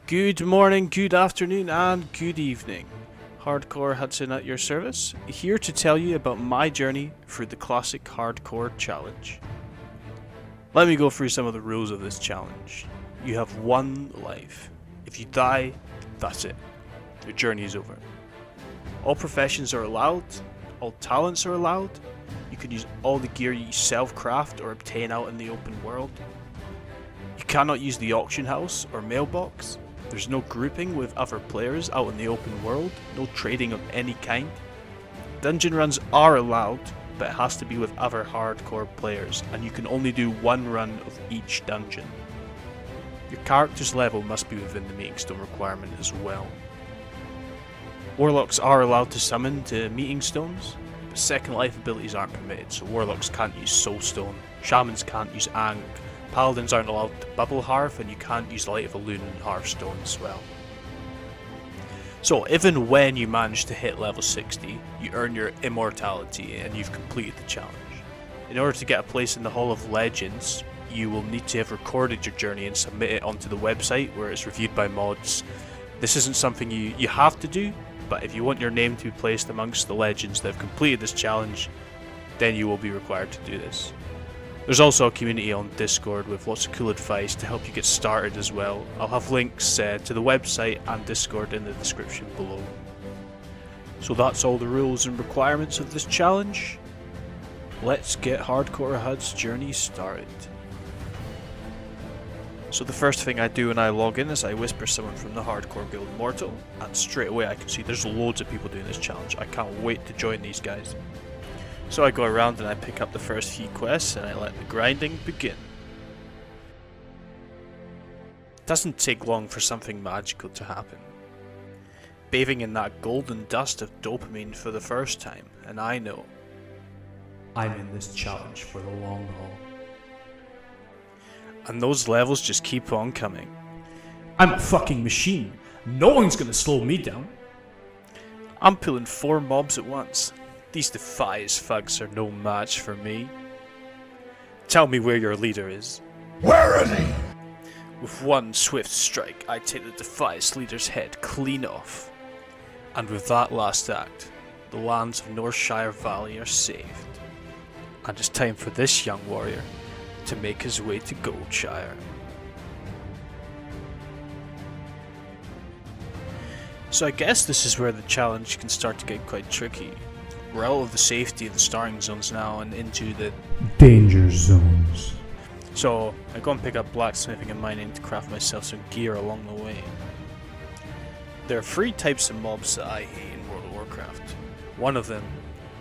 Good morning, good afternoon, and good evening. Hardcore Hudson at your service, here to tell you about my journey through the classic hardcore challenge. Let me go through some of the rules of this challenge. You have one life. If you die, that's it. Your journey is over. All professions are allowed, all talents are allowed. You can use all the gear you self-craft or obtain out in the open world. You cannot use the auction house or mailbox. There's no grouping with other players out in the open world, no trading of any kind. Dungeon runs are allowed, but it has to be with other hardcore players, and you can only do one run of each dungeon. Your character's level must be within the meeting stone requirement as well. Warlocks are allowed to summon to meeting stones, but second life abilities aren't permitted, so warlocks can't use soulstone, shamans can't use ankh, paladins aren't allowed to bubble hearth, and you can't use light of a loon and hearthstone as well. So if and when you manage to hit level 60, you earn your immortality and you've completed the challenge. In order to get a place in the Hall of Legends, you will need to have recorded your journey and submit it onto the website where it's reviewed by mods. This isn't something you have to do, but if you want your name to be placed amongst the legends that have completed this challenge, then you will be required to do this. There's also a community on Discord with lots of cool advice to help you get started as well. I'll have links to the website and Discord in the description below. So that's all the rules and requirements of this challenge. Let's get Hardcore HUD's journey started. So the first thing I do when I log in is I whisper someone from the Hardcore Guild Mortal, and straight away I can see there's loads of people doing this challenge. I can't wait to join these guys. So I go around and I pick up the first few quests and I let the grinding begin. It doesn't take long for something magical to happen. Bathing in that golden dust of dopamine for the first time, and I know I'm in this challenge for the long haul. And those levels just keep on coming. I'm a fucking machine. No one's gonna slow me down. I'm pulling 4 mobs at once. These Defias thugs are no match for me. Tell me where your leader is. Where is he? With one swift strike, I take the Defias leader's head clean off. And with that last act, the lands of Northshire Valley are saved. And it's time for this young warrior to make his way to Goldshire. So I guess this is where the challenge can start to get quite tricky. We're out of the safety of the starting zones now and into the danger zones. So I go and pick up blacksmithing and mining to craft myself some gear along the way. There are 3 types of mobs that I hate in World of Warcraft. One of them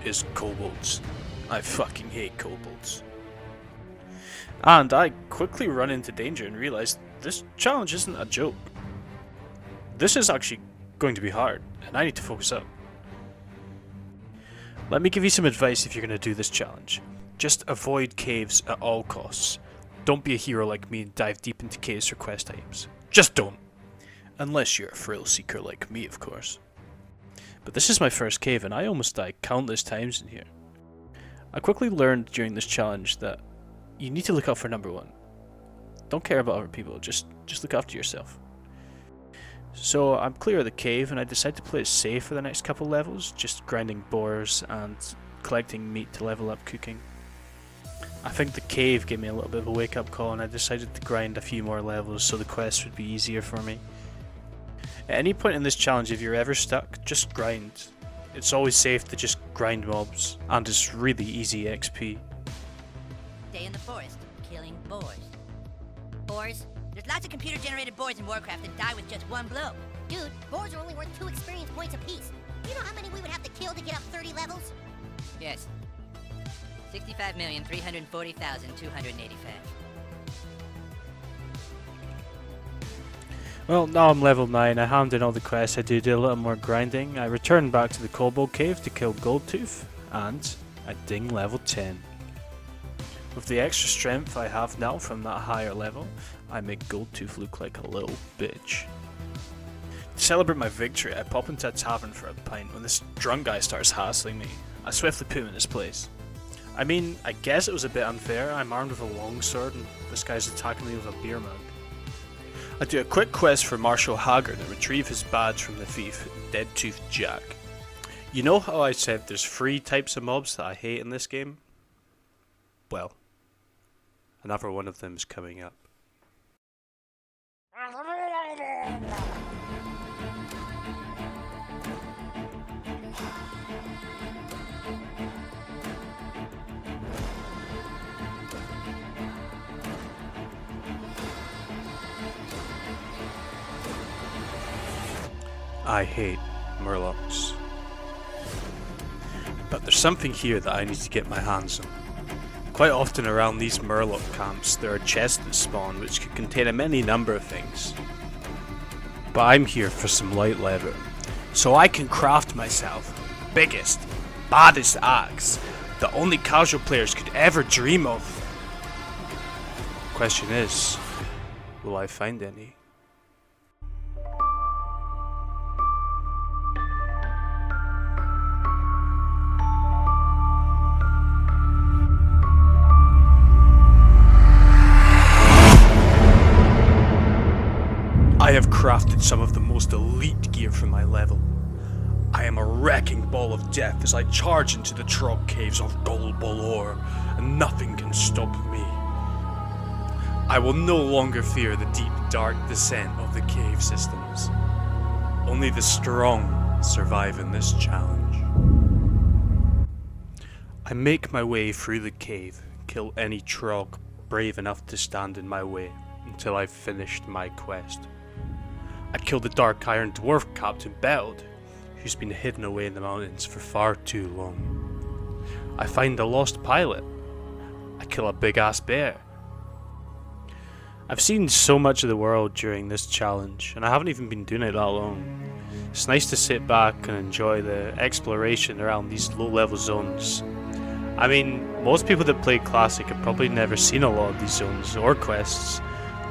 is kobolds. I fucking hate kobolds. And I quickly run into danger and realize this challenge isn't a joke. This is actually going to be hard, and I need to focus up. Let me give you some advice if you're going to do this challenge. Just avoid caves at all costs. Don't be a hero like me and dive deep into caves for quest items. Just don't. Unless you're a thrill seeker like me, of course. But this is my first cave and I almost died countless times in here. I quickly learned during this challenge that you need to look out for number 1. Don't care about other people, just look after yourself. So I'm clear of the cave and I decide to play it safe for the next couple levels, just grinding boars and collecting meat to level up cooking. I think the cave gave me a little bit of a wake up call and I decided to grind a few more levels so the quest would be easier for me. At any point in this challenge, if you're ever stuck, just grind. It's always safe to just grind mobs, and it's really easy XP. Stay in the forest, killing boars. Boars? There's lots of computer-generated boars in Warcraft that die with just one blow. Dude, boars are only worth 2 experience points apiece. You know how many we would have to kill to get up 30 levels? Yes. 65,340,285. Well, now I'm level 9, I hammed in all the quests, I did a little more grinding, I returned back to the Kobold Cave to kill Goldtooth, and I ding level 10. With the extra strength I have now from that higher level, I make Goldtooth look like a little bitch. To celebrate my victory, I pop into a tavern for a pint when this drunk guy starts hassling me. I swiftly put him in his place. I mean, I guess it was a bit unfair. I'm armed with a longsword and this guy's attacking me with a beer mug. I do a quick quest for Marshal Haggard and retrieve his badge from the thief, Dead Tooth Jack. You know how I said there's 3 types of mobs that I hate in this game? Well, another one of them is coming up. I hate murlocs. But there's something here that I need to get my hands on. Quite often around these murloc camps there are chests that spawn which could contain a many number of things. But I'm here for some light leather, so I can craft myself the biggest, baddest axe that only casual players could ever dream of. Question is, will I find any? I have crafted some of the most elite gear for my level. I am a wrecking ball of death as I charge into the Trog caves of Dol Bolor, and nothing can stop me. I will no longer fear the deep, dark descent of the cave systems. Only the strong survive in this challenge. I make my way through the cave, kill any Trog brave enough to stand in my way, until I've finished my quest. I kill the Dark Iron Dwarf Captain Beld, who's been hidden away in the mountains for far too long. I find a lost pilot. I kill a big ass bear. I've seen so much of the world during this challenge, and I haven't even been doing it that long. It's nice to sit back and enjoy the exploration around these low level zones. I mean, most people that play Classic have probably never seen a lot of these zones or quests,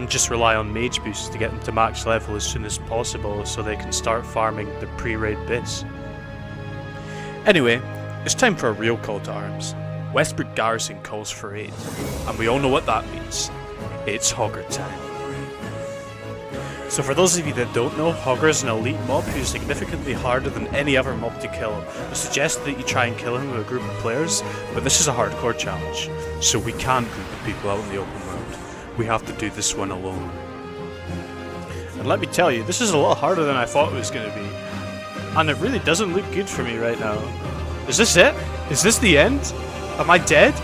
and just rely on mage boosts to get them to max level as soon as possible so they can start farming the pre-raid bits. Anyway, it's time for a real call to arms. Westbrook Garrison calls for aid, and we all know what that means. It's Hogger time. So for those of you that don't know, Hogger is an elite mob who's significantly harder than any other mob to kill. I suggest that you try and kill him with a group of players, but this is a hardcore challenge, so we can't group with people out in the open world. We have to do this one alone. And let me tell you, this is a lot harder than I thought it was going to be. And it really doesn't look good for me right now. Is this it? Is this the end? Am I dead?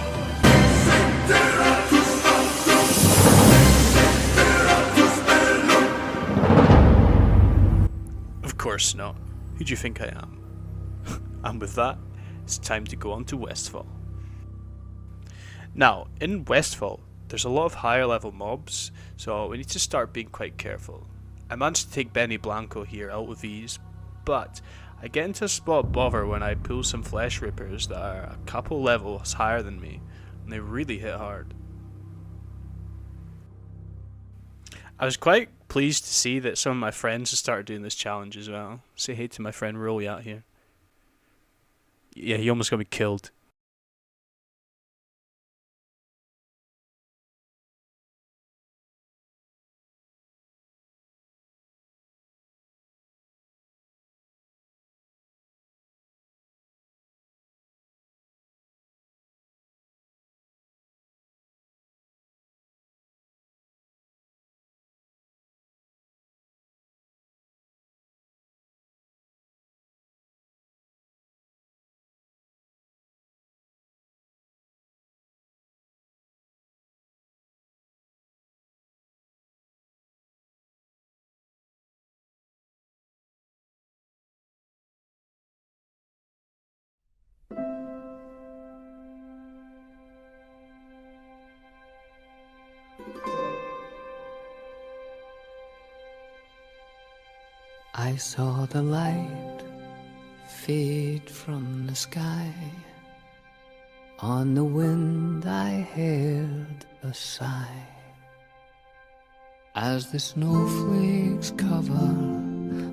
Of course not. Who do you think I am? And with that, it's time to go on to Westfall. Now, in Westfall, there's a lot of higher level mobs, so we need to start being quite careful. I managed to take Benny Blanco here out with ease, but I get into a spot of bother when I pull some flesh rippers that are a couple levels higher than me, and they really hit hard. I was quite pleased to see that some of my friends have started doing this challenge as well. Say hey to my friend Rolly out here. Yeah, he almost got me killed. I saw the light fade from the sky. On the wind I heard a sigh. As the snowflakes cover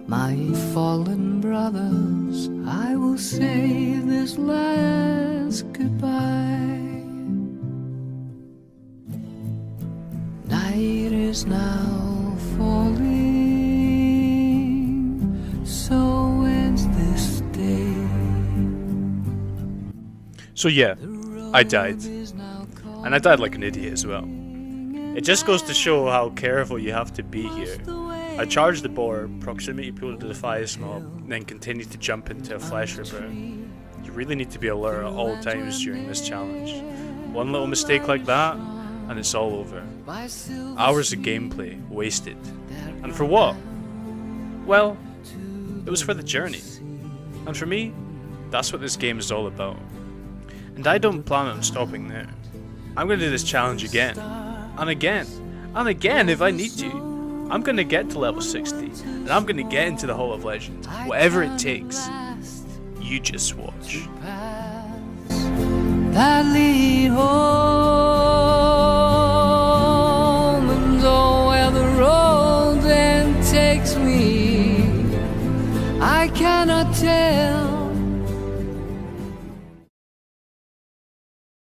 my fallen brothers, I will say this last goodbye. Night is now falling. So yeah, I died. And I died like an idiot as well. It just goes to show how careful you have to be here. I charged the boar, proximity pool to the Defias mob, and then continued to jump into a flesh ripper. You really need to be alert at all times during this challenge. One little mistake like that, and it's all over. Hours of gameplay wasted. And for what? Well, it was for the journey. And for me, that's what this game is all about. And I don't plan on stopping there. I'm going to do this challenge again, and again, and again if I need to. I'm going to get to level 60, and I'm going to get into the Hall of Legends. Whatever it takes, you just watch. That lead home, and oh, where the road then takes me.